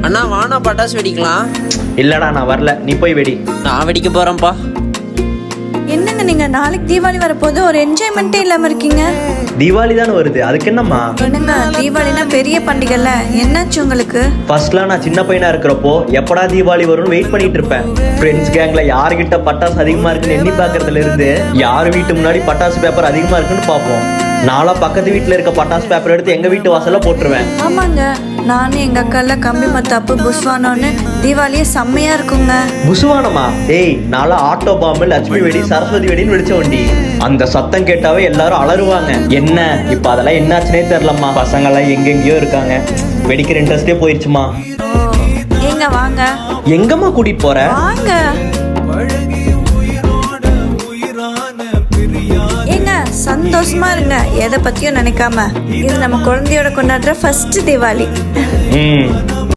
அண்ணா வானா பட்டாசு வெடிக்கலாம். இல்லடா நான் வரல, நீ போய் வெடி. நான் வெடிக்க போறேன்ப்பா. என்னங்க நீங்க நாளைக்கு தீபாவளி வரப்போது ஒரு என்ஜாய்மெண்ட்டே இல்லாம இருக்கீங்க. தீபாவளி தானே வருது, அதுக்கு என்னம்மா? என்னங்க தீபாவளினா பெரிய பண்டிகைல, என்னாச்சு உங்களுக்கு? ஃபர்ஸ்ட்லாம் நான் சின்ன பையனா இருக்கிறப்போ எப்படா தீபாவளி வரும்னு வெயிட் பண்ணிட்டு இருப்பேன். ஃப்ரெண்ட்ஸ் கேங்ல யாருகிட்ட பட்டாசு அதிகமா இருக்குன்னு எண்ணி பார்க்கறதுல இருந்து யார் வீட்டு முன்னாடி பட்டாசு பேப்பர் அதிகமா இருக்குன்னு பார்ப்போம். நான்லாம் பக்கத்து வீட்டுல இருக்க பட்டாசு பேப்பர் எடுத்து எங்க வீட்டு வாசல்ல போட்டுருவேன். ஆமாங்க, நானும் எங்க அக்கால கம்பி மத்தாப்பு புஸ்வானோன்னு தீபாவளியே செம்மையா இருக்குங்க. புசுவானமா? ஏய், நான்லாம் ஆட்டோ பாம்பு, லட்சுமி வெடி, சரஸ்வதி வெடின்னு வெடிச்ச வண்டி. அந்த சத்தம் கேட்டாவே எல்லாரும் அலறுவாங்க. என்ன இப்ப அதெல்லாம் என்னாச்சுனே தெரியலம்மா. பசங்கெல்லாம் எங்கெங்கயோ இருக்காங்க, வெடிக்கிற இன்ட்ரெஸ்டே போயிடுச்சுமா. ஏங்க வாங்க. எங்கம்மா கூட்டிட்டு போற? வாங்க. ஏங்க சந்தோஷமா இருங்க, எதை பத்தியும் நினைக்காம. இது நம்ம குழந்தையோட கொண்டாடுற ஃபர்ஸ்ட் தீபாவளி.